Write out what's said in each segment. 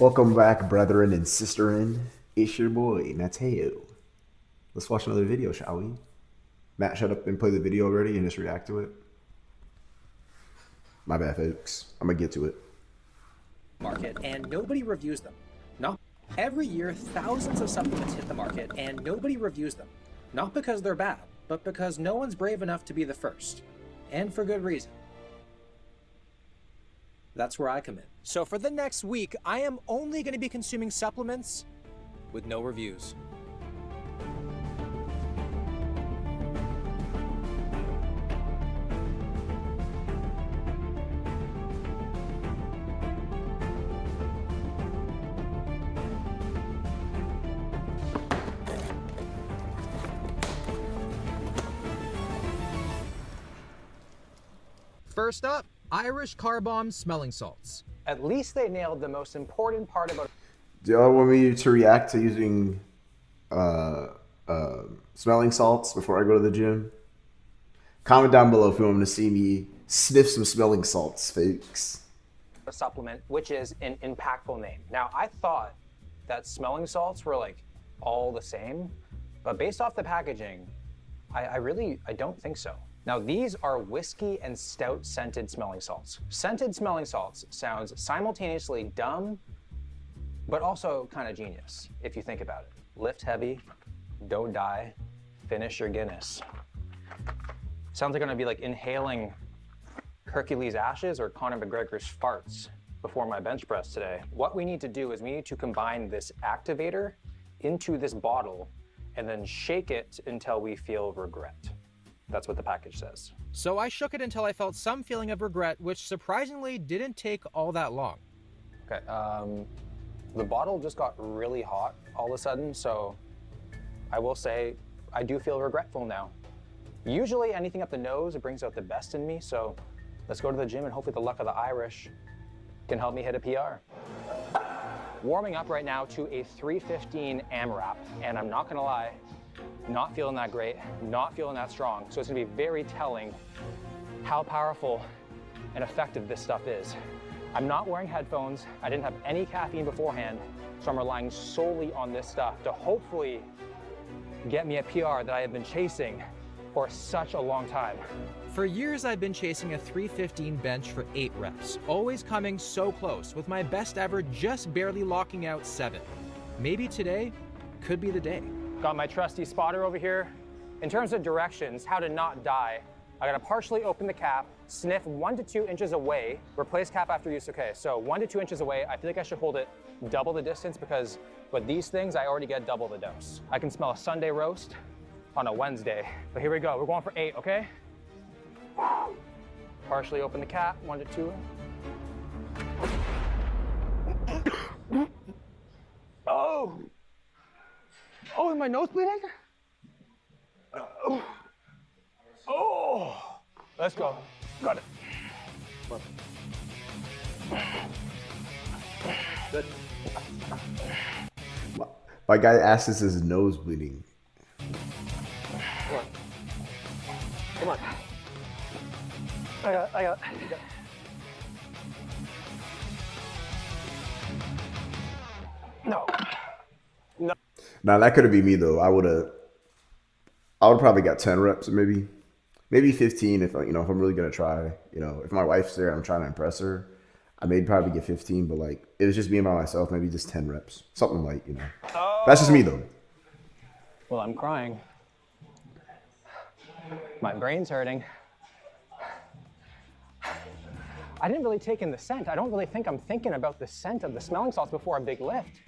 Welcome back, brethren and sisterin. It's your boy, Mateo. Let's watch another video, shall we? Matt, shut up and play the video already and just react to it. My bad, folks. I'm gonna get to it. Market and nobody reviews them. Not every year, thousands of supplements hit the market and nobody reviews them. Not because they're bad, but because no one's brave enough to be the first. And for good reason. That's where I come in. So for the next week, I am only going to be consuming supplements with no reviews. First up, Irish Car Bomb smelling salts. At least they nailed the most important part about. Do y'all want me to react to using smelling salts before I go to the gym? Comment down below if you want to see me sniff some smelling salts, folks. A supplement, which is an impactful name. Now, I thought that smelling salts were like all the same, but based off the packaging, I don't think so. Now, these are whiskey and stout scented smelling salts. Scented smelling salts sounds simultaneously dumb, but also kind of genius, if you think about it. Lift heavy, don't die, finish your Guinness. Sounds like I'm gonna be like inhaling Hercules' ashes or Conor McGregor's farts before my bench press today. What we need to do is we need to combine this activator into this bottle and then shake it until we feel regret. That's what the package says. So I shook it until I felt some feeling of regret, which surprisingly didn't take all that long. Okay, the bottle just got really hot all of a sudden, so I will say I do feel regretful now. Usually anything up the nose, it brings out the best in me, so let's go to the gym and hopefully the luck of the Irish can help me hit a PR. Warming up right now to a 315 AMRAP, and I'm not gonna lie, not feeling that great, not feeling that strong. So it's gonna be very telling how powerful and effective this stuff is. I'm not wearing headphones. I didn't have any caffeine beforehand, so I'm relying solely on this stuff to hopefully get me a PR that I have been chasing for such a long time. For years, I've been chasing a 315 bench for 8 reps, always coming so close, with my best ever just barely locking out 7. Maybe today could be the day. Got my trusty spotter over here. In terms of directions, how to not die, I gotta partially open the cap, sniff 1 to 2 inches away, replace cap after use. Okay, so 1 to 2 inches away. I feel like I should hold it double the distance because with these things, I already get double the dose. I can smell a Sunday roast on a Wednesday. But here we go, we're going for 8, okay? Partially open the cap, 1 to 2. Oh! Oh, is my nose bleeding? Oh. Oh. Let's go. Got it. Good. My guy asked us his nose bleeding. Come on. Come on. I got. No. No. Now that could have been me though. I would probably got 10 reps, maybe 15 if if I'm really gonna try. If my wife's there, I'm trying to impress her. I may probably get 15, but like it was just me and by myself, maybe just 10 reps, something light. Oh. That's just me though. Well, I'm crying. My brain's hurting. I didn't really take in the scent. I don't really think I'm thinking about the scent of the smelling salts before a big lift.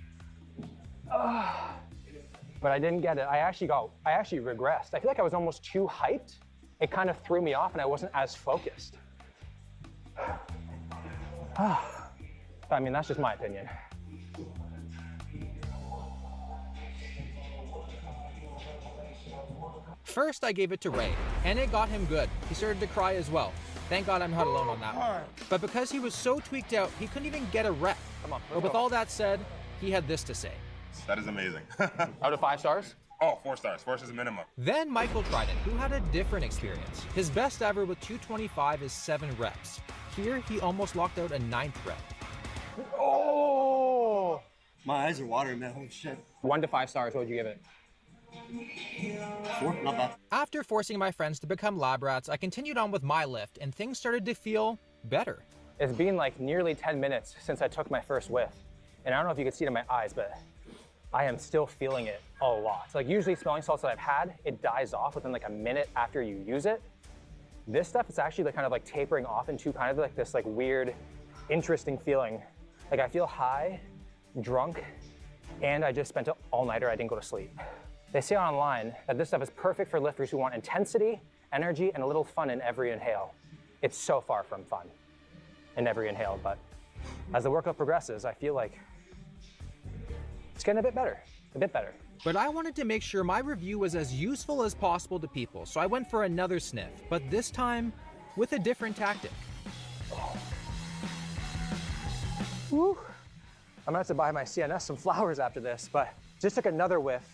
But I didn't get it. I actually regressed. I feel like I was almost too hyped. It kind of threw me off and I wasn't as focused. I mean, that's just my opinion. First, I gave it to Ray, and it got him good. He started to cry as well. Thank God I'm not alone on that one. But because he was so tweaked out, he couldn't even get a rep. Come on, but with all that said, he had this to say. That is amazing. Out of 5 stars? Oh, 4 stars. 4 is a minimum. Then Michael tried it, who had a different experience. His best ever with 225 is 7 reps. Here, he almost locked out a 9th rep. Oh! My eyes are watering, man. Holy shit. 1 to 5 stars, what would you give it? 4? Not bad. After forcing my friends to become lab rats, I continued on with my lift, and things started to feel better. It's been like nearly 10 minutes since I took my first whiff. And I don't know if you can see it in my eyes, but I am still feeling it a lot. Like usually smelling salts that I've had, it dies off within like a minute after you use it. This stuff is actually like kind of like tapering off into kind of like this like weird, interesting feeling. Like I feel high, drunk, and I just spent an all-nighter. I didn't go to sleep. They say online that this stuff is perfect for lifters who want intensity, energy, and a little fun in every inhale. It's so far from fun in every inhale, but as the workout progresses, I feel like it's getting a bit better. But I wanted to make sure my review was as useful as possible to people, so I went for another sniff, but this time with a different tactic. Woo. I'm gonna have to buy my CNS some flowers after this, but just took another whiff,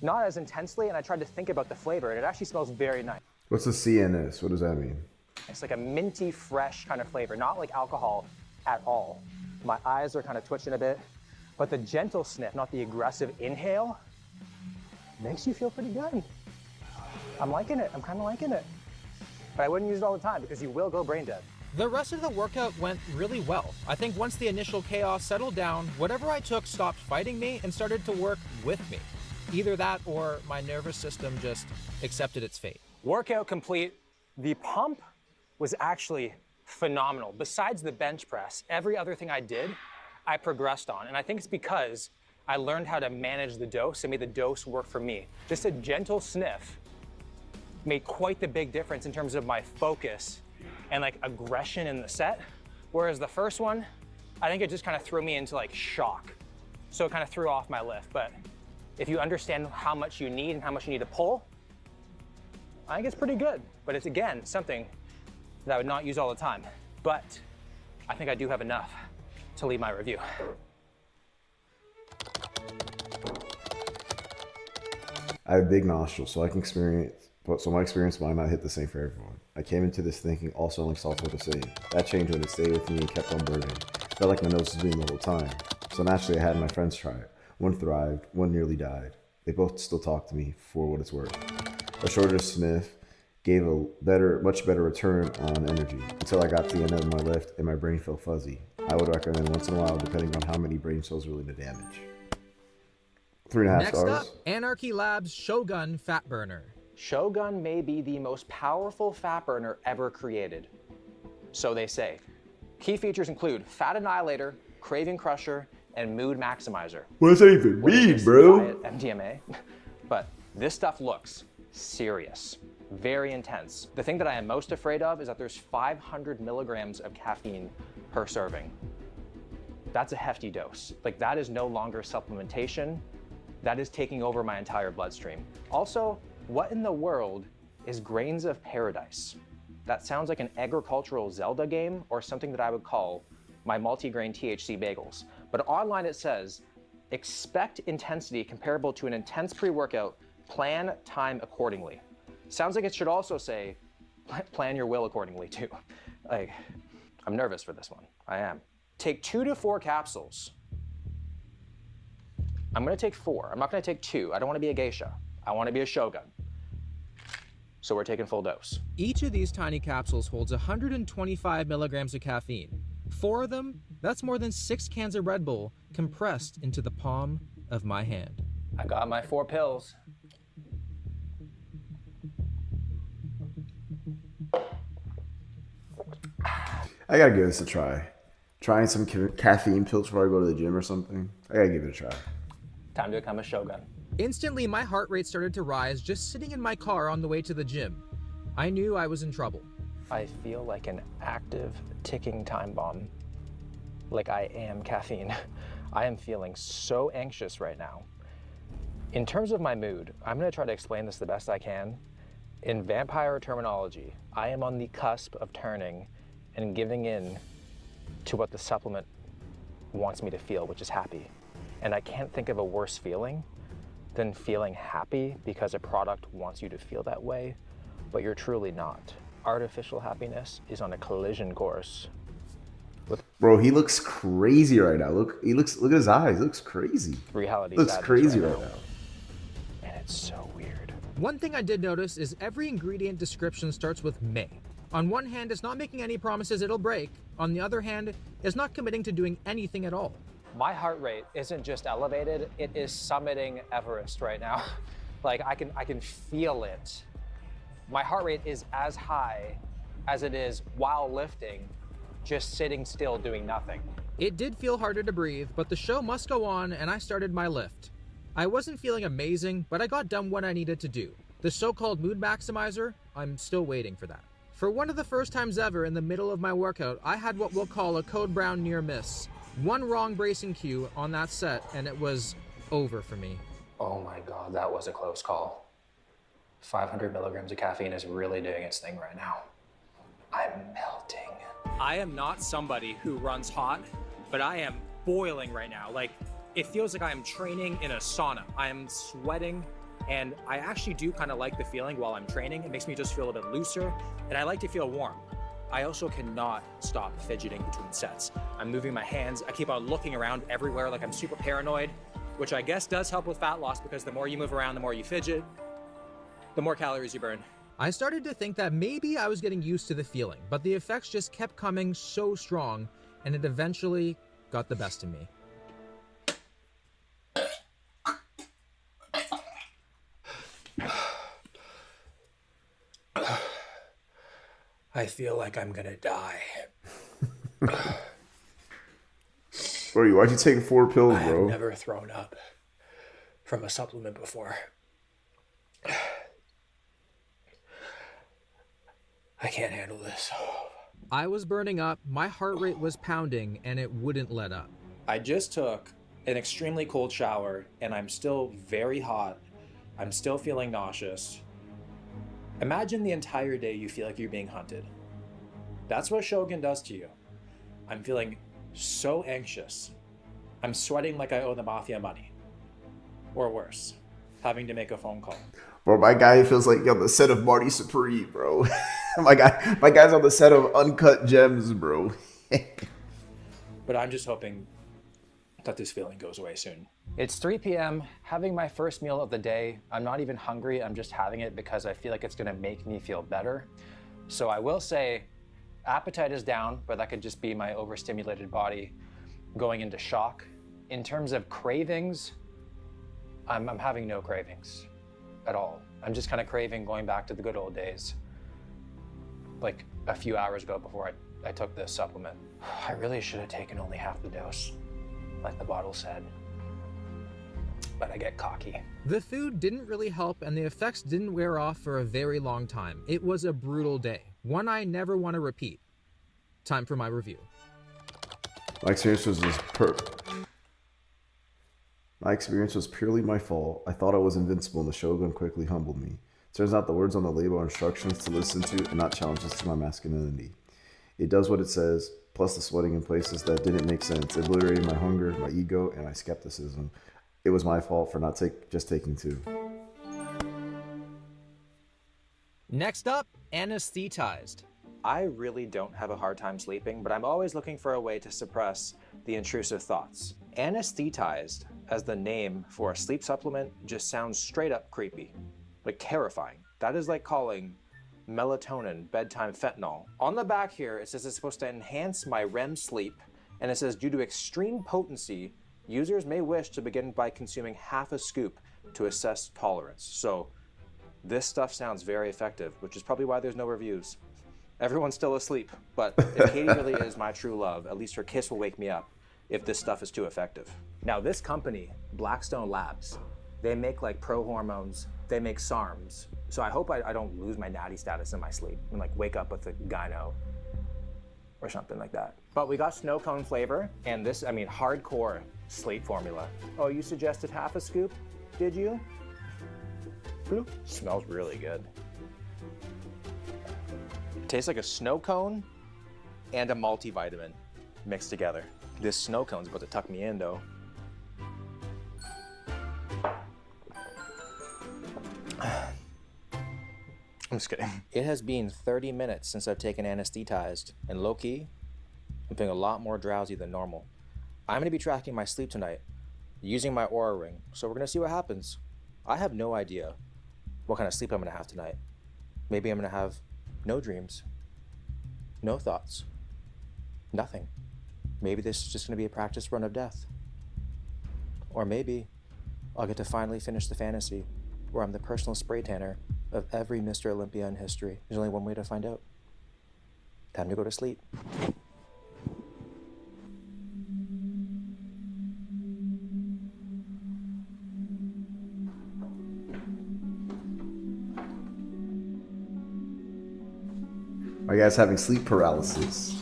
not as intensely, and I tried to think about the flavor, and it actually smells very nice. What's a CNS? What does that mean? It's like a minty, fresh kind of flavor, not like alcohol at all. My eyes are kind of twitching a bit, but the gentle sniff, not the aggressive inhale, makes you feel pretty good. I'm liking it, I'm kind of liking it. But I wouldn't use it all the time because you will go brain dead. The rest of the workout went really well. I think once the initial chaos settled down, whatever I took stopped fighting me and started to work with me. Either that or my nervous system just accepted its fate. Workout complete. The pump was actually phenomenal. Besides the bench press, every other thing I did, I progressed on. And I think it's because I learned how to manage the dose and made the dose work for me. Just a gentle sniff made quite the big difference in terms of my focus and like aggression in the set. Whereas the first one, I think it just kind of threw me into like shock. So it kind of threw off my lift. But if you understand how much you need and how much you need to pull, I think it's pretty good. But it's again, something that I would not use all the time. But I think I do have enough to leave my review. I have big nostrils, so I can experience, so my experience might not hit the same for everyone. I came into this thinking all smelling salts were the same. That changed when it stayed with me and kept on burning. Felt like my nose was bleeding the whole time. So naturally I had my friends try it. One thrived, one nearly died. They both still talk to me for what it's worth. A shorter sniff gave a much better return on energy until I got to the end of my lift and my brain felt fuzzy. I would recommend once in a while depending on how many brain cells really to damage. 3.5 Next stars. up, Anarchy Labs Shogun Fat Burner. Shogun may be the most powerful fat burner ever created. So they say. Key features include Fat Annihilator, Craving Crusher, and Mood Maximizer. What does that even mean, bro? Diet MDMA. But this stuff looks serious, very intense. The thing that I am most afraid of is that there's 500 milligrams of caffeine per serving. That's a hefty dose. Like that is no longer supplementation. That is taking over my entire bloodstream. Also, what in the world is Grains of Paradise? That sounds like an agricultural Zelda game or something that I would call my multigrain THC bagels. But online it says, expect intensity comparable to an intense pre-workout, plan time accordingly. Sounds like it should also say, plan your will accordingly too. Like, I'm nervous for this one, I am. Take 2 to 4 capsules. I'm gonna take 4, I'm not gonna take 2. I don't wanna be a geisha, I wanna be a shogun. So we're taking full dose. Each of these tiny capsules holds 125 milligrams of caffeine. 4 of them, that's more than 6 cans of Red Bull compressed into the palm of my hand. I got my 4 pills. I gotta give this a try. Trying some caffeine pills before I go to the gym or something. I gotta give it a try. Time to become a shogun. Instantly, my heart rate started to rise just sitting in my car on the way to the gym. I knew I was in trouble. I feel like an active ticking time bomb. Like I am caffeine. I am feeling so anxious right now. In terms of my mood, I'm gonna try to explain this the best I can. In vampire terminology, I am on the cusp of turning and giving in to what the supplement wants me to feel, which is happy. And I can't think of a worse feeling than feeling happy because a product wants you to feel that way, but you're truly not. Artificial happiness is on a collision course with Bro, he looks crazy right now. Look at his eyes. He looks crazy. Reality Looks sadness crazy right now. And it's so weird. One thing I did notice is every ingredient description starts with may. On one hand, it's not making any promises it'll break. On the other hand, it's not committing to doing anything at all. My heart rate isn't just elevated, it is summiting Everest right now. Like I can feel it. My heart rate is as high as it is while lifting, just sitting still doing nothing. It did feel harder to breathe, but the show must go on, and I started my lift. I wasn't feeling amazing, but I got done what I needed to do. The so-called mood maximizer, I'm still waiting for that. For one of the first times ever in the middle of my workout, I had what we'll call a code brown near miss. One wrong bracing cue on that set, and it was over for me. Oh my God, that was a close call. 500 milligrams of caffeine is really doing its thing right now. I'm melting. I am not somebody who runs hot, but I am boiling right now. Like, it feels like I am training in a sauna. I am sweating, and I actually do kind of like the feeling while I'm training. It makes me just feel a bit looser, and I like to feel warm. I also cannot stop fidgeting between sets. I'm moving my hands. I keep on looking around everywhere like I'm super paranoid, which I guess does help with fat loss because the more you move around, the more you fidget, the more calories you burn. I started to think that maybe I was getting used to the feeling, but the effects just kept coming so strong, and it eventually got the best of me. I feel like I'm gonna die. Bro, why'd you take 4 pills, I've bro? never thrown up from a supplement before. I can't handle this. I was burning up, my heart rate was pounding, and it wouldn't let up. I just took an extremely cold shower and I'm still very hot. I'm still feeling nauseous. Imagine the entire day you feel like you're being hunted. That's what Shogun does to you. I'm feeling so anxious. I'm sweating like I owe the mafia money. Or worse, having to make a phone call. Bro, my guy feels like on the set of Marty Supreme, bro. my guy's on the set of Uncut Gems, bro. But I'm just hoping that this feeling goes away soon. It's 3 p.m., having my first meal of the day. I'm not even hungry, I'm just having it because I feel like it's gonna make me feel better. So I will say, appetite is down, but that could just be my overstimulated body going into shock. In terms of cravings, I'm having no cravings at all. I'm just kind of craving going back to the good old days, like a few hours ago before I took this supplement. I really should have taken only half the dose, like the bottle said, but I get cocky. The food didn't really help, and the effects didn't wear off for a very long time. It was a brutal day, one I never want to repeat. Time for my review. My experience was purely my fault. I thought I was invincible, and the Shogun quickly humbled me. Turns out the words on the label are instructions to listen to and not challenges to my masculinity. It does what it says, plus the sweating in places that didn't make sense, obliterating my hunger, my ego, and my skepticism. It was my fault for not just taking 2. Next up, anesthetized. I really don't have a hard time sleeping, but I'm always looking for a way to suppress the intrusive thoughts. Anesthetized, as the name for a sleep supplement, just sounds straight up creepy, like terrifying. That is like calling melatonin bedtime fentanyl. On the back here, it says it's supposed to enhance my REM sleep, and it says due to extreme potency, users may wish to begin by consuming half a scoop to assess tolerance. So this stuff sounds very effective, which is probably why there's no reviews. Everyone's still asleep, but if Katie really is my true love, at least her kiss will wake me up if this stuff is too effective. Now this company, Blackstone Labs, they make like pro hormones, they make SARMs. So I hope I don't lose my natty status in my sleep and like wake up with a gyno or something like that. But we got snow cone flavor and this, I mean, hardcore sleep formula. Oh, you suggested half a scoop, did you? Bloop. Smells really good. Tastes like a snow cone and a multivitamin mixed together. This snow cone's about to tuck me in though. I'm just kidding. It has been 30 minutes since I've taken anesthetized, and low-key, I'm feeling a lot more drowsy than normal. I'm going to be tracking my sleep tonight using my Aura Ring, so we're going to see what happens. I have no idea what kind of sleep I'm going to have tonight. Maybe I'm going to have no dreams, no thoughts, nothing. Maybe this is just going to be a practice run of death. Or maybe I'll get to finally finish the fantasy where I'm the personal spray tanner of every Mr. Olympia in history. There's only one way to find out. Time to go to sleep. Are you guys having sleep paralysis?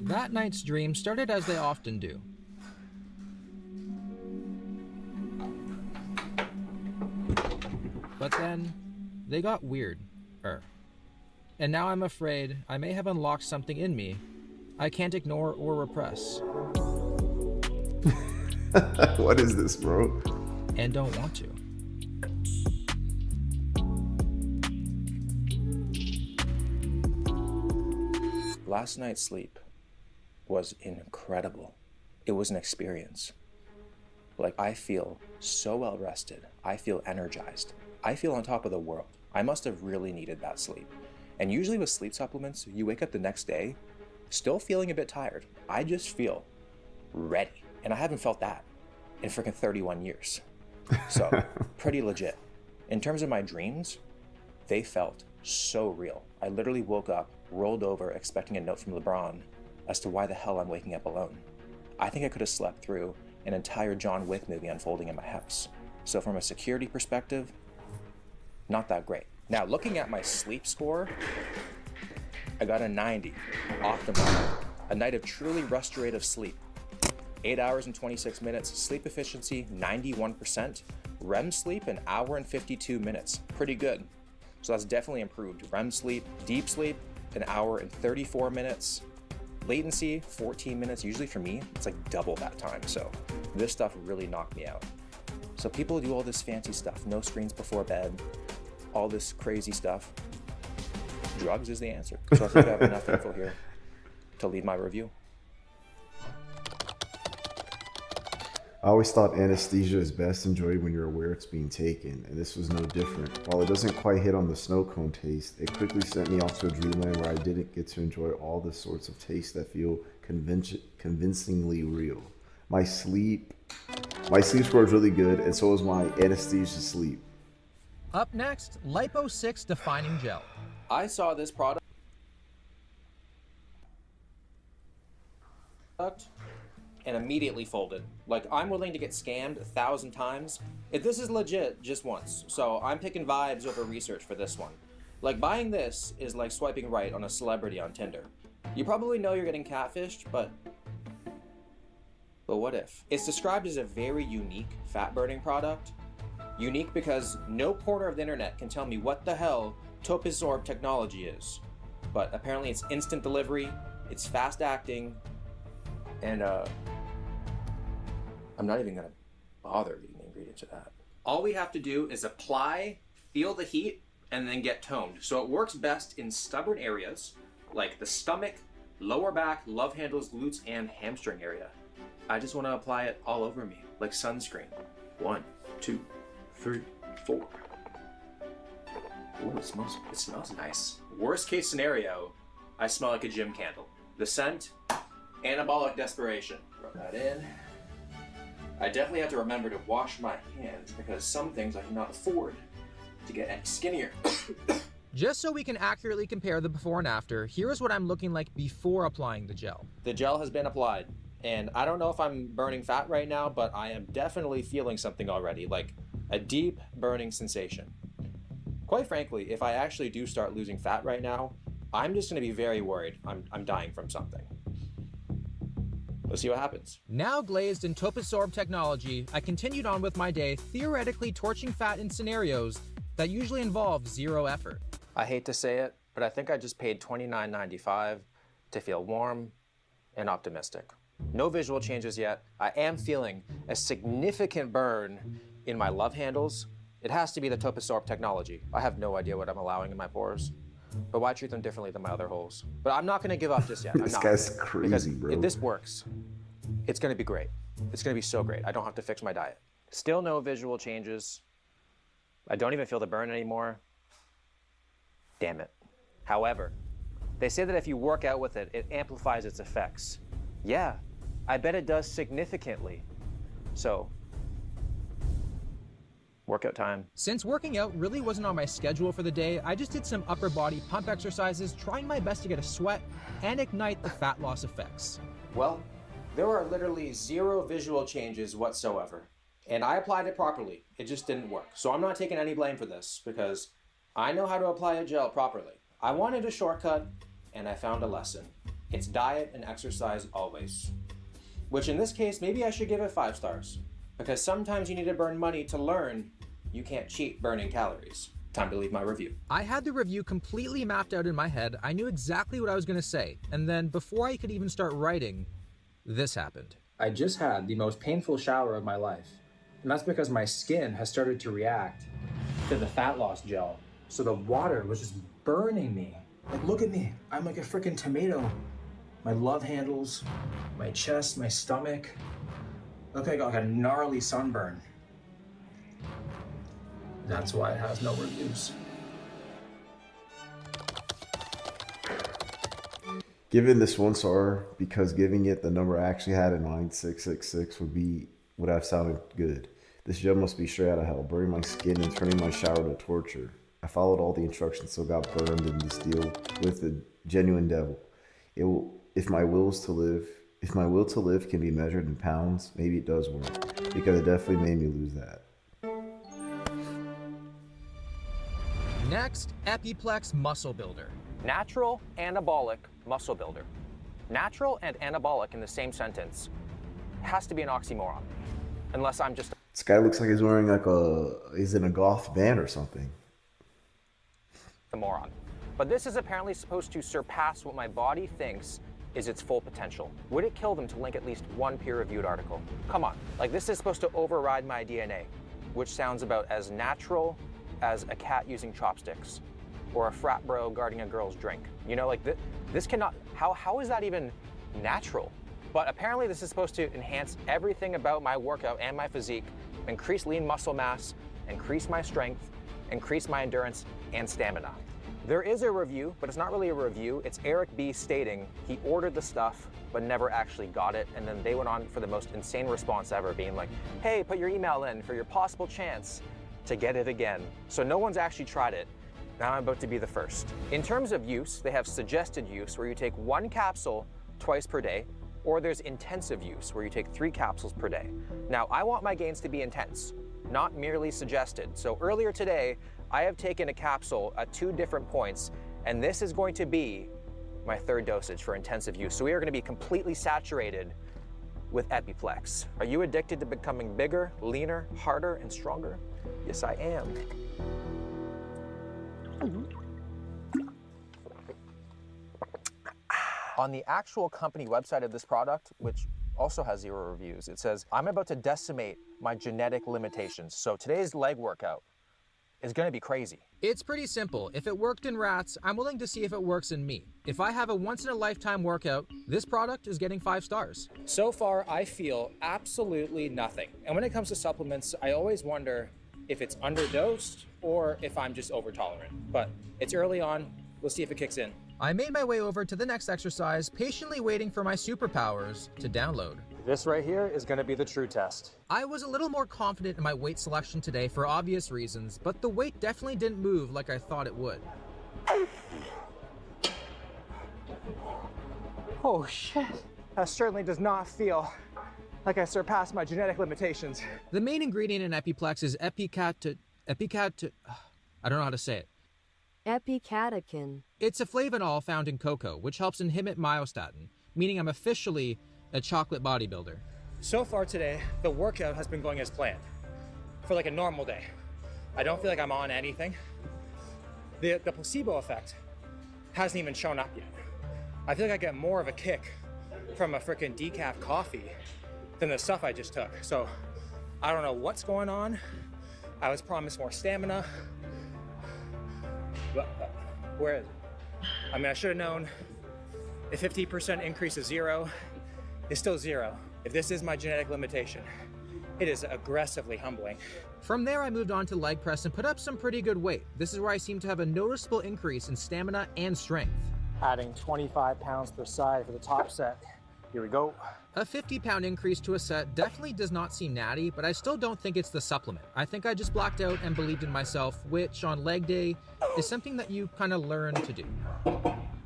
That night's dream started as they often do. But then, they got weird. And now I'm afraid I may have unlocked something in me I can't ignore or repress. What is this, bro? And don't want to. Last night's sleep was incredible. It was an experience. Like, I feel so well rested. I feel energized. I feel on top of the world. I must have really needed that sleep. And usually with sleep supplements, you wake up the next day still feeling a bit tired. I just feel ready. And I haven't felt that in freaking 31 years. So, pretty legit. In terms of my dreams, they felt so real. I literally woke up, rolled over, expecting a note from LeBron as to why the hell I'm waking up alone. I think I could have slept through an entire John Wick movie unfolding in my house. So from a security perspective, not that great. Now, looking at my sleep score, I got a 90, optimal. A night of truly restorative sleep. 8 hours and 26 minutes, sleep efficiency 91%, REM sleep an hour and 52 minutes, pretty good. So that's definitely improved. REM sleep, deep sleep, an hour and 34 minutes. Latency, 14 minutes. Usually for me, it's like double that time. So this stuff really knocked me out. So people do all this fancy stuff, no screens before bed, all this crazy stuff. Drugs is the answer. So I think I have enough info here to leave my review. I always thought anesthesia is best enjoyed when you're aware it's being taken, and this was no different. While it doesn't quite hit on the snow cone taste, it quickly sent me off to a dreamland where I didn't get to enjoy all the sorts of tastes that feel convincingly real. My sleep score is really good, and so is my anesthesia sleep. Up next, Lipo 6 Defining Gel. I saw this product and immediately folded. Like, I'm willing to get scammed 1,000 times. If this is legit, just once. So I'm picking vibes over research for this one. Like, buying this is like swiping right on a celebrity on Tinder. You probably know you're getting catfished, but what if? It's described as a very unique fat-burning product. Unique because no corner of the internet can tell me what the hell Topisorb technology is. But apparently it's instant delivery, it's fast-acting, and I'm not even gonna bother reading the ingredients of that. All we have to do is apply, feel the heat, and then get toned. So it works best in stubborn areas like the stomach, lower back, love handles, glutes, and hamstring area. I just want to apply it all over me, like sunscreen. 1, 2, 3, 4. Ooh, it smells nice. Worst case scenario, I smell like a gym candle. The scent, anabolic desperation. Rub that in. I definitely have to remember to wash my hands because some things I cannot afford to get any skinnier. Just so we can accurately compare the before and after, here is what I'm looking like before applying the gel. The gel has been applied, and I don't know if I'm burning fat right now, but I am definitely feeling something already, like a deep burning sensation. Quite frankly, if I actually do start losing fat right now, I'm just going to be very worried I'm dying from something. Let's see what happens. Now glazed in Topisorb technology, I continued on with my day theoretically torching fat in scenarios that usually involve zero effort. I hate to say it, but I think I just paid $29.95 to feel warm and optimistic. No visual changes yet. I am feeling a significant burn in my love handles. It has to be the Topisorb technology. I have no idea what I'm allowing in my pores. But why treat them differently than my other holes? But I'm not gonna give up just yet. I'm This not. guy's crazy, Because bro. if this works, it's gonna be great. It's gonna be so great. I don't have to fix my diet. Still no visual changes. I don't even feel the burn anymore. Damn it. However, they say that if you work out with it, it amplifies its effects. Yeah, I bet it does significantly. So, workout time. Since working out really wasn't on my schedule for the day, I just did some upper body pump exercises, trying my best to get a sweat and ignite the fat loss effects. Well, there are literally 0 visual changes whatsoever. And I applied it properly. It just didn't work. So I'm not taking any blame for this because I know how to apply a gel properly. I wanted a shortcut and I found a lesson. It's diet and exercise always. Which in this case, maybe I should give it 5 stars. Because sometimes you need to burn money to learn you can't cheat burning calories. Time to leave my review. I had the review completely mapped out in my head. I knew exactly what I was going to say. And then before I could even start writing, this happened. I just had the most painful shower of my life. And that's because my skin has started to react to the fat loss gel. So the water was just burning me. Like, look at me. I'm like a freaking tomato. My love handles, my chest, my stomach. Look like I got a gnarly sunburn. That's why it has no reviews. Giving this 1 star because giving it the number I actually had in mind, 666, would have sounded good. This gel must be straight out of hell, burning my skin and turning my shower to torture. I followed all the instructions, so got burned in this deal with the genuine devil. If my will to live can be measured in pounds, maybe it does work, because it definitely made me lose that. Next, Epiplex Muscle Builder. Natural anabolic muscle builder. Natural and anabolic in the same sentence has to be an oxymoron. Unless I'm just This guy looks like he's wearing he's in a goth band or something. a moron. But this is apparently supposed to surpass what my body thinks is its full potential. Would it kill them to link at least one peer-reviewed article? Come on, like this is supposed to override my DNA, which sounds about as natural as a cat using chopsticks or a frat bro guarding a girl's drink. You know, like this cannot, how is that even natural? But apparently this is supposed to enhance everything about my workout and my physique, increase lean muscle mass, increase my strength, increase my endurance and stamina. There is a review, but it's not really a review. It's Eric B stating he ordered the stuff, but never actually got it. And then they went on for the most insane response ever, being like, hey, put your email in for your possible chance to get it again. So no one's actually tried it. Now I'm about to be the first. In terms of use, they have suggested use where you take 1 capsule twice per day, or there's intensive use where you take 3 capsules per day. Now, I want my gains to be intense, not merely suggested. So earlier today, I have taken a capsule at 2 different points, and this is going to be my 3rd dosage for intensive use. So we are going to be completely saturated with Epiplex. Are you addicted to becoming bigger, leaner, harder, and stronger? Yes, I am. On the actual company website of this product, which also has 0 reviews, it says, I'm about to decimate my genetic limitations. So today's leg workout is gonna be crazy. It's pretty simple. If it worked in rats, I'm willing to see if it works in me. If I have a once-in-a-lifetime workout, this product is getting 5 stars. So far, I feel absolutely nothing. And when it comes to supplements, I always wonder if it's underdosed or if I'm just over-tolerant. But it's early on. We'll see if it kicks in. I made my way over to the next exercise, patiently waiting for my superpowers to download. This right here is gonna be the true test. I was a little more confident in my weight selection today for obvious reasons, but the weight definitely didn't move like I thought it would. Oh shit. That certainly does not feel like I surpassed my genetic limitations. The main ingredient in Epiplex is I don't know how to say it. Epicatechin. It's a flavonol found in cocoa, which helps inhibit myostatin, meaning I'm officially a chocolate bodybuilder. So far today, the workout has been going as planned. For like a normal day. I don't feel like I'm on anything. The placebo effect hasn't even shown up yet. I feel like I get more of a kick from a freaking decaf coffee than the stuff I just took. So I don't know what's going on. I was promised more stamina. Where is it? I mean, I should have known if 50% increase is 0, it's still 0. If this is my genetic limitation, it is aggressively humbling. From there, I moved on to leg press and put up some pretty good weight. This is where I seem to have a noticeable increase in stamina and strength. Adding 25 pounds per side for the top set. Here we go. A 50-pound increase to a set definitely does not seem natty, but I still don't think it's the supplement. I think I just blacked out and believed in myself, which on leg day is something that you kind of learn to do.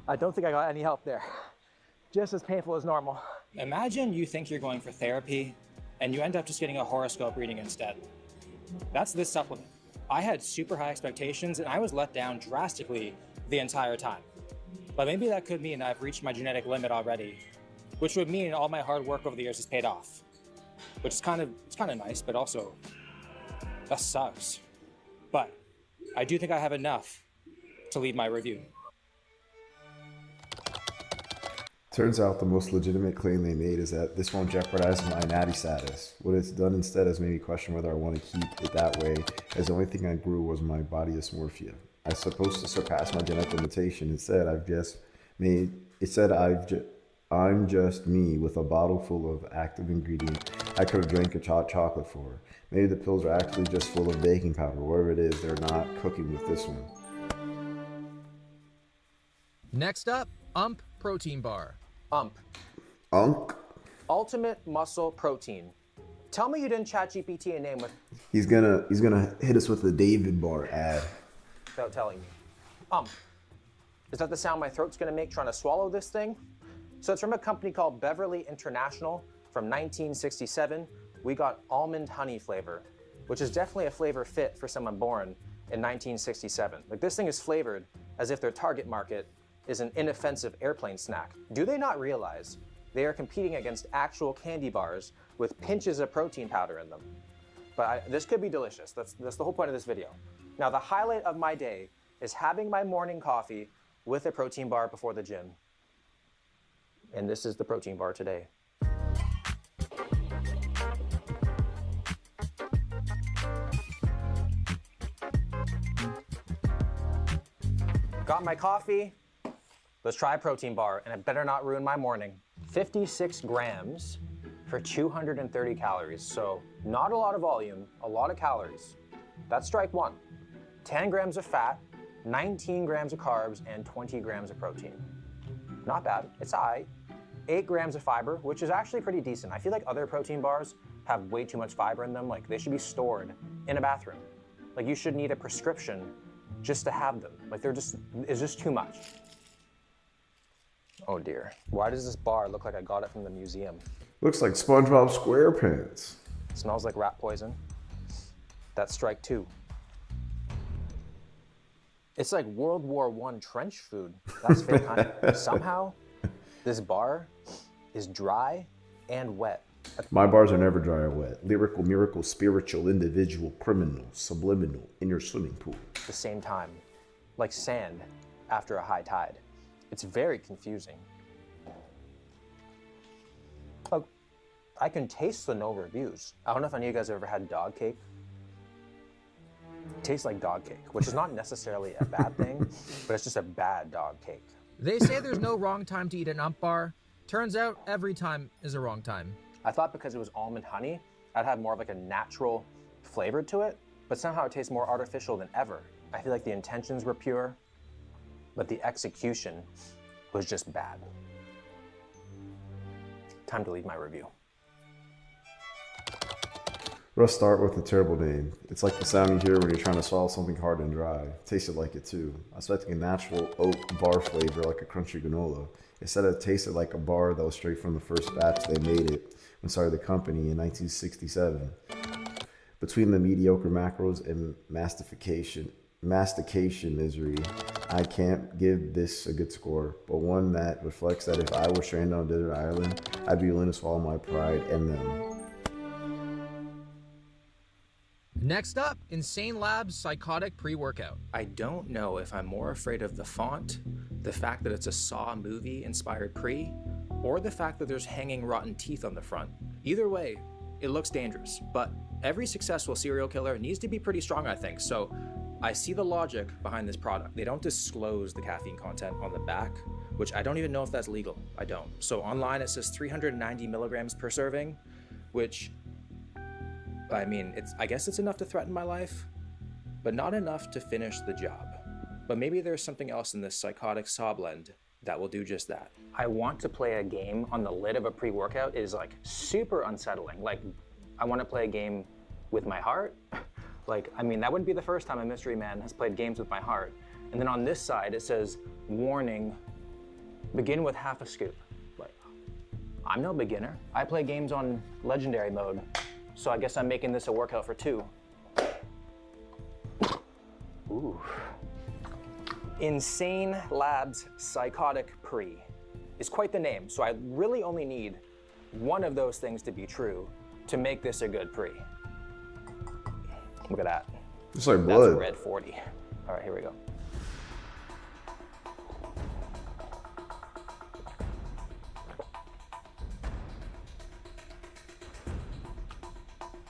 I don't think I got any help there. Just as painful as normal. Imagine you think you're going for therapy and you end up just getting a horoscope reading instead. That's this supplement. I had super high expectations and I was let down drastically the entire time. But maybe that could mean I've reached my genetic limit already, which would mean all my hard work over the years has paid off. Which is kind of nice, but also that sucks. But I do think I have enough to leave my review. Turns out the most legitimate claim they made is that this won't jeopardize my natty status. What it's done instead has made me question whether I want to keep it that way, as the only thing I grew was my body dysmorphia. I was supposed to surpass my genetic limitation. Instead, I'm just me with a bottle full of active ingredient I could have drank a hot chocolate for. Maybe the pills are actually just full of baking powder. Whatever it is, they're not cooking with this one. Next up, UMP Protein Bar. Unk? Ultimate Muscle Protein. Tell me you didn't chat GPT a name He's gonna hit us with a David Bar ad. without telling me. Is that the sound my throat's gonna make trying to swallow this thing? So it's from a company called Beverly International from 1967. We got almond honey flavor, which is definitely a flavor fit for someone born in 1967. Like, this thing is flavored as if their target market is an inoffensive airplane snack. Do they not realize they are competing against actual candy bars with pinches of protein powder in them? But this could be delicious. That's the whole point of this video. Now, the highlight of my day is having my morning coffee with a protein bar before the gym. And this is the protein bar today. Got my coffee. Let's try a protein bar, and it better not ruin my morning. 56 grams for 230 calories. So not a lot of volume, a lot of calories. That's strike one. 10 grams of fat, 19 grams of carbs, and 20 grams of protein. Not bad, it's all right. 8 grams of fiber, which is actually pretty decent. I feel like other protein bars have way too much fiber in them. Like, they should be stored in a bathroom. Like, you should need a prescription just to have them. Like, it's just too much. Oh dear. Why does this bar look like I got it from the museum? Looks like SpongeBob SquarePants. Smells like rat poison. That's strike two. It's like World War I trench food. That's fake honey. Somehow, this bar is dry and wet. My bars are never dry or wet. Lyrical, miracle, spiritual, individual, criminal, subliminal, in your swimming pool. At the same time, like sand after a high tide. It's very confusing. Look, I can taste the no reviews. I don't know if any of you guys have ever had dog cake. It tastes like dog cake, which is not necessarily a bad thing, but it's just a bad dog cake. They say there's no wrong time to eat an UMP bar. Turns out every time is a wrong time. I thought because it was almond honey, I'd have more of like a natural flavor to it, but somehow it tastes more artificial than ever. I feel like the intentions were pure, but the execution was just bad. Time to leave my review. Let's start with a terrible name. It's like the sound you hear when you're trying to swallow something hard and dry. It tasted like it too. I was expecting a natural oat bar flavor like a crunchy granola. Instead, it tasted like a bar that was straight from the first batch they made it when started the company in 1967. Between the mediocre macros and mastication misery, I can't give this a good score, but one that reflects that if I were stranded on a desert island, I'd be willing to swallow my pride and them. Next up, Insane Labs Psychotic Pre-Workout. I don't know if I'm more afraid of the font, the fact that it's a Saw movie inspired pre, or the fact that there's hanging rotten teeth on the front. Either way, it looks dangerous, but every successful serial killer needs to be pretty strong, I think, so I see the logic behind this product. They don't disclose the caffeine content on the back, which I don't even know if that's legal. I don't. So online it says 390 milligrams per serving, which, I mean, I guess it's enough to threaten my life, but not enough to finish the job. But maybe there's something else in this psychotic saw blend that will do just that. I want to play a game on the lid of a pre-workout is like super unsettling. Like, I want to play a game with my heart. Like, I mean, that wouldn't be the first time a mystery man has played games with my heart. And then on this side, it says, warning, begin with half a scoop. Like, I'm no beginner. I play games on legendary mode, so I guess I'm making this a workout for 2. Ooh. Insane Labs Psychotic Pre is quite the name, so I really only need one of those things to be true to make this a good pre. Look at that. It's like That's blood. red 40. All right, here we go.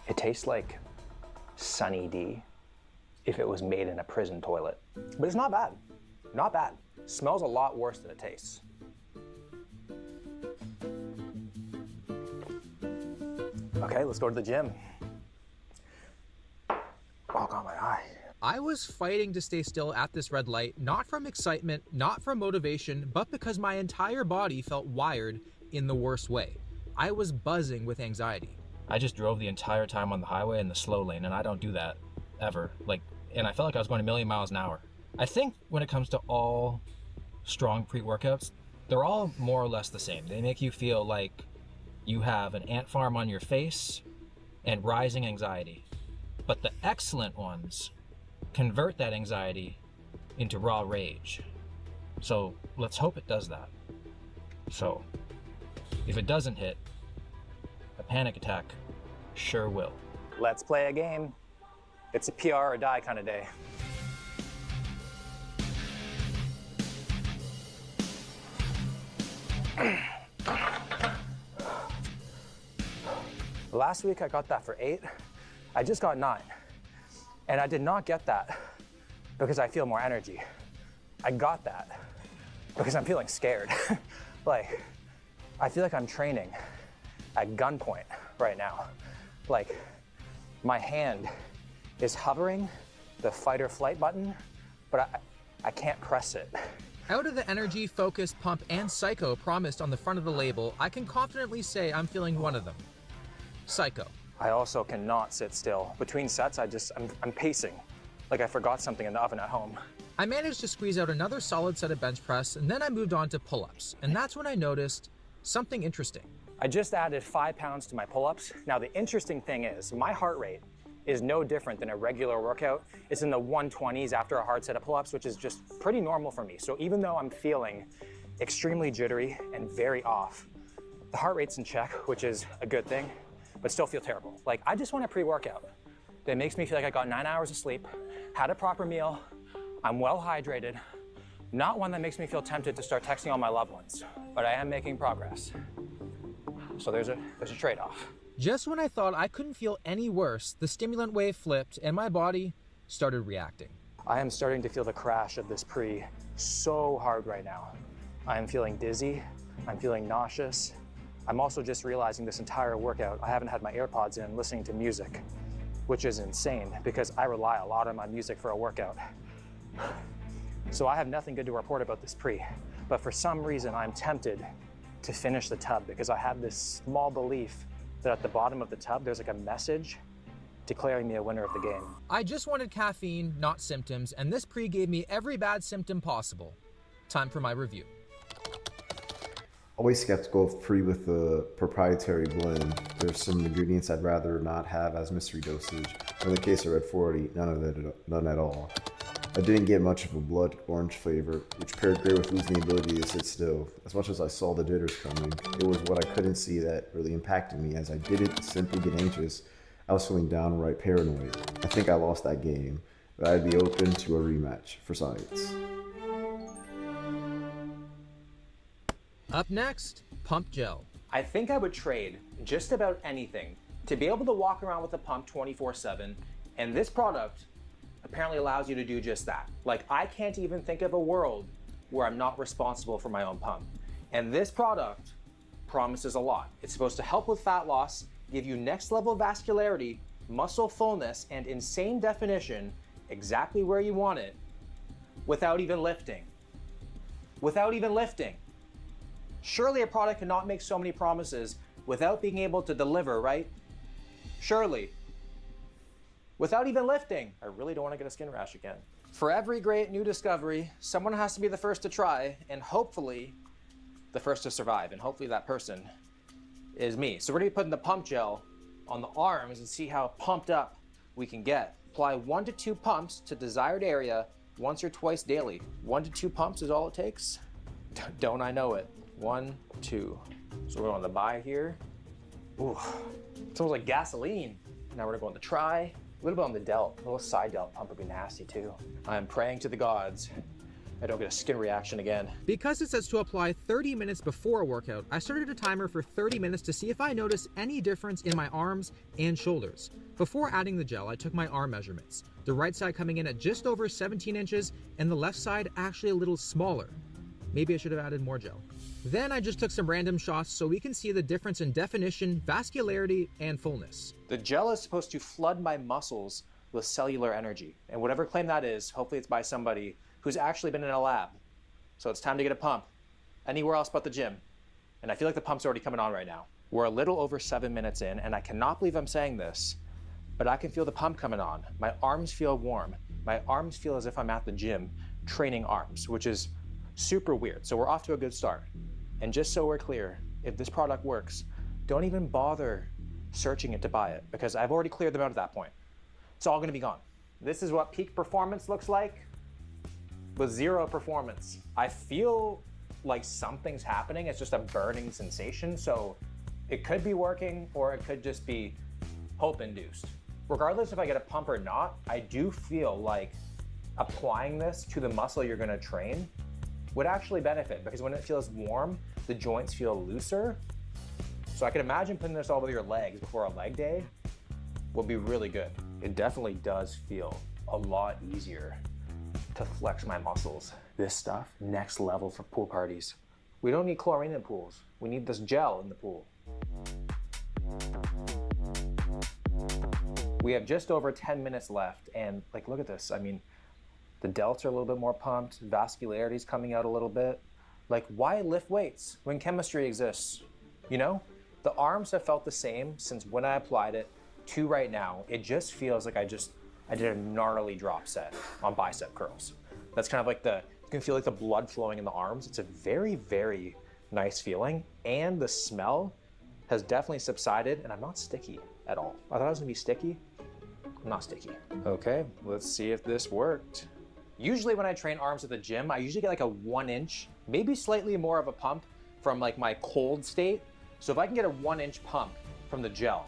It tastes like Sunny D if it was made in a prison toilet. But it's not bad. Not bad. Smells a lot worse than it tastes. Okay, let's go to the gym. Oh, got my eye. I was fighting to stay still at this red light, not from excitement, not from motivation, but because my entire body felt wired in the worst way. I was buzzing with anxiety. I just drove the entire time on the highway in the slow lane, and I don't do that ever. And I felt like I was going a million miles an hour. I think when it comes to all strong pre-workouts, they're all more or less the same. They make you feel like you have an ant farm on your face and rising anxiety. But the excellent ones convert that anxiety into raw rage. So let's hope it does that. So if it doesn't hit, a panic attack sure will. Let's play a game. It's a PR or die kind of day. Last week I got that for 8. I just got 9. And I did not get that because I feel more energy. I got that because I'm feeling scared. Like, I feel like I'm training at gunpoint right now. Like, my hand is hovering the fight or flight button, but I can't press it. Out of the energy, focus, pump, and psycho promised on the front of the label, I can confidently say I'm feeling one of them. Psycho. I also cannot sit still. Between sets, I'm pacing, like I forgot something in the oven at home. I managed to squeeze out another solid set of bench press, and then I moved on to pull-ups, and that's when I noticed something interesting. I just added 5 pounds to my pull-ups. Now the interesting thing is, my heart rate is no different than a regular workout. It's in the 120s after a hard set of pull-ups, which is just pretty normal for me. So even though I'm feeling extremely jittery and very off, the heart rate's in check, which is a good thing, but still feel terrible. Like, I just want a pre-workout that makes me feel like I got 9 hours of sleep, had a proper meal, I'm well hydrated, not one that makes me feel tempted to start texting all my loved ones, but I am making progress. So there's a trade-off. Just when I thought I couldn't feel any worse, the stimulant wave flipped and my body started reacting. I am starting to feel the crash of this pre so hard right now. I am feeling dizzy, I'm feeling nauseous. I'm also just realizing this entire workout, I haven't had my AirPods in listening to music, which is insane because I rely a lot on my music for a workout. So I have nothing good to report about this pre, but for some reason I'm tempted to finish the tub because I have this small belief that at the bottom of the tub, there's like a message declaring me a winner of the game. I just wanted caffeine, not symptoms, and this pre gave me every bad symptom possible. Time for my review. Always skeptical of pre with the proprietary blend. There's some ingredients I'd rather not have as mystery dosage. In the case of Red 40, none at all. I didn't get much of a blood orange flavor, which paired great with losing the ability to sit still. As much as I saw the jitters coming, it was what I couldn't see that really impacted me, as I didn't simply get anxious. I was feeling downright paranoid. I think I lost that game, but I'd be open to a rematch for science. Up next, pump gel. I think I would trade just about anything to be able to walk around with a pump 24/7, and this product apparently allows you to do just that. Like, I can't even think of a world where I'm not responsible for my own pump. And this product promises a lot. It's supposed to help with fat loss, give you next level vascularity, muscle fullness, and insane definition exactly where you want it without even lifting. Without even lifting. Surely a product cannot make so many promises without being able to deliver, right? Surely. Without even lifting. I really don't want to get a skin rash again. For every great new discovery, someone has to be the first to try, and hopefully the first to survive, and hopefully that person is me. So we're gonna be putting the pump gel on the arms and see how pumped up we can get. Apply 1 to 2 pumps to desired area once or twice daily. 1 to 2 pumps is all it takes. Don't I know it? 1, 2. So we're on the buy here. Ooh, it smells like gasoline. Now we're gonna go on the try. A little bit on the delt, a little side delt pump would be nasty too. I'm praying to the gods I don't get a skin reaction again. Because it says to apply 30 minutes before a workout, I started a timer for 30 minutes to see if I notice any difference in my arms and shoulders. Before adding the gel, I took my arm measurements. The right side coming in at just over 17 inches and the left side actually a little smaller. Maybe I should have added more gel. Then I just took some random shots so we can see the difference in definition, vascularity, and fullness. The gel is supposed to flood my muscles with cellular energy. And whatever claim that is, hopefully it's by somebody who's actually been in a lab. So it's time to get a pump anywhere else but the gym. And I feel like the pump's already coming on right now. We're a little over 7 minutes in, and I cannot believe I'm saying this, but I can feel the pump coming on. My arms feel warm. My arms feel as if I'm at the gym training arms, which is super weird. So we're off to a good start. And just so we're clear, if this product works, don't even bother searching it to buy it, because I've already cleared them out at that point. It's all gonna be gone. This is what peak performance looks like with zero performance. I feel like something's happening. It's just a burning sensation. So it could be working, or it could just be hope induced. Regardless if I get a pump or not, I do feel like applying this to the muscle you're gonna train would actually benefit, because when it feels warm, the joints feel looser. So I can imagine putting this all over your legs before a leg day would be really good. It definitely does feel a lot easier to flex my muscles. This stuff, next level for pool parties. We don't need chlorine in pools. We need this gel in the pool. We have just over 10 minutes left, and like, look at this. I mean, the delts are a little bit more pumped, vascularity's coming out a little bit. Like, why lift weights when chemistry exists? You know? The arms have felt the same since when I applied it to right now. It just feels like I did a gnarly drop set on bicep curls. That's kind of like you can feel like the blood flowing in the arms. It's a very, very nice feeling. And the smell has definitely subsided, and I'm not sticky at all. I thought I was gonna be sticky. I'm not sticky. Okay, let's see if this worked. Usually when I train arms at the gym, I usually get like a 1 inch, maybe slightly more of a pump from like my cold state. So if I can get a 1 inch pump from the gel,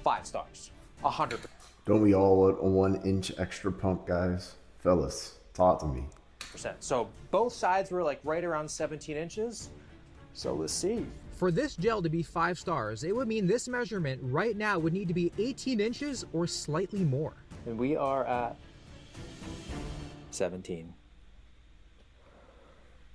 5 stars, 100%. Don't we all want a 1 inch extra pump, guys? Fellas, talk to me. So both sides were like right around 17 inches. So let's see. For this gel to be 5 stars, it would mean this measurement right now would need to be 18 inches or slightly more. And we are at 17.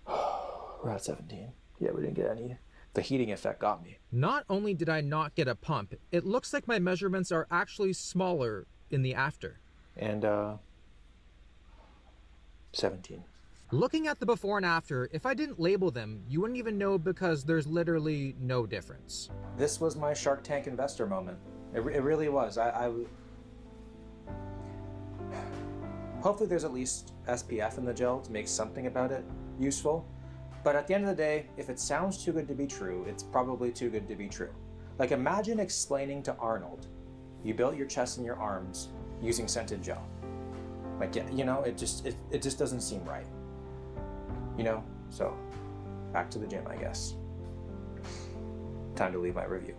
We're at 17. Yeah, we didn't get any. The heating effect got me. Not only did I not get a pump, it looks like my measurements are actually smaller in the after. And 17. Looking at the before and after, if I didn't label them, you wouldn't even know because there's literally no difference. This was my Shark Tank investor moment. It really was. Hopefully there's at least SPF in the gel to make something about it useful. But at the end of the day, if it sounds too good to be true, it's probably too good to be true. Like, imagine explaining to Arnold, you built your chest and your arms using scented gel. Like, you know, it just doesn't seem right. You know? So, back to the gym, I guess. Time to leave my review.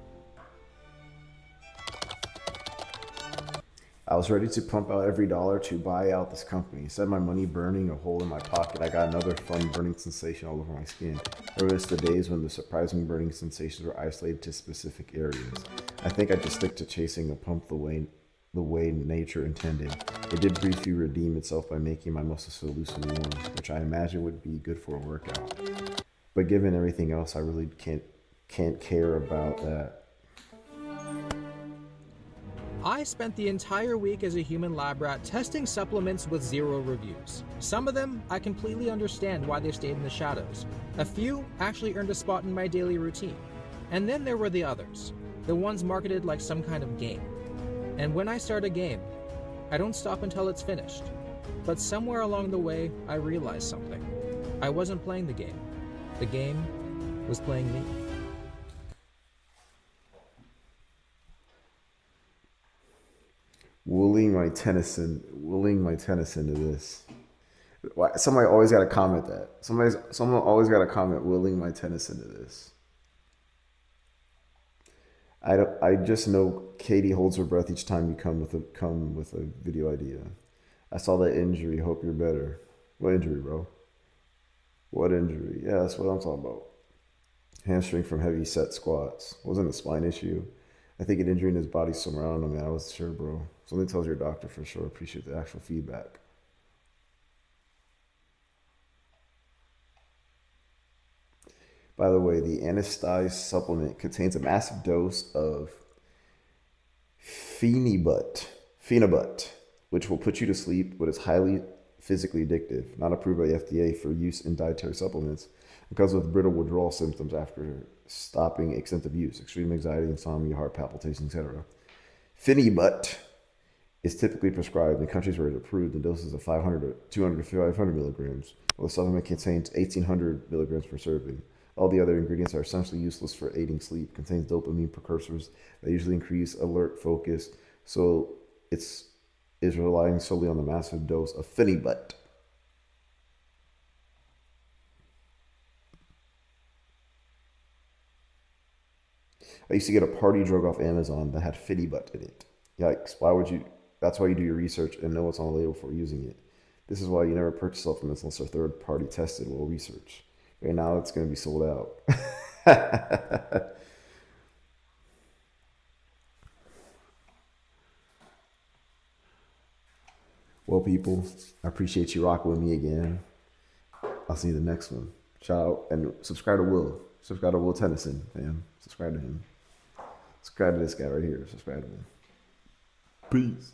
I was ready to pump out every dollar to buy out this company. Instead of my money burning a hole in my pocket, I got another fun burning sensation all over my skin. I missed the days when the surprising burning sensations were isolated to specific areas. I think I just stick to chasing a pump the way the way nature intended. It did briefly redeem itself by making my muscles feel loose and warm, which I imagine would be good for a workout. But given everything else, I really can't care about that. I spent the entire week as a human lab rat testing supplements with 0 reviews. Some of them, I completely understand why they stayed in the shadows. A few actually earned a spot in my daily routine. And then there were the others, the ones marketed like some kind of game. And when I start a game, I don't stop until it's finished. But somewhere along the way, I realized something. I wasn't playing the game. The game was playing me. Willing my Tennyson to this. Somebody always got to comment that. Someone always got to comment willing my Tennyson to this. I just know Katie holds her breath each time you come with a video idea. I saw that injury. Hope you're better. What injury, bro? What injury? Yeah, that's what I'm talking about. Hamstring from heavy set squats. Wasn't a spine issue. I think an injury in his body somewhere. I don't know, man. I wasn't sure, bro. Something tells your doctor for sure. Appreciate the actual feedback. By the way, the Anestize supplement contains a massive dose of phenibut, which will put you to sleep, but is highly physically addictive, not approved by the FDA for use in dietary supplements, because of brittle withdrawal symptoms after stopping extensive use, extreme anxiety, insomnia, heart palpitations, etc. Phenibut is typically prescribed in countries where it's approved in doses of 500 to 200 to 500 milligrams, while the supplement contains 1,800 milligrams per serving. All the other ingredients are essentially useless for aiding sleep. Contains dopamine precursors that usually increase alert focus, so is relying solely on the massive dose of phenibut. I used to get a party drug off Amazon that had phenibut in it. Yikes! Why would you? That's why you do your research and know what's on the label before using it. This is why you never purchase supplements unless they're third party tested or research. Right now, it's going to be sold out. Well, people, I appreciate you rocking with me again. I'll see you the next one. Shout out and subscribe to Will. Subscribe to Will Tennyson, fam. Subscribe to him. Subscribe to this guy right here. Subscribe to him. Peace.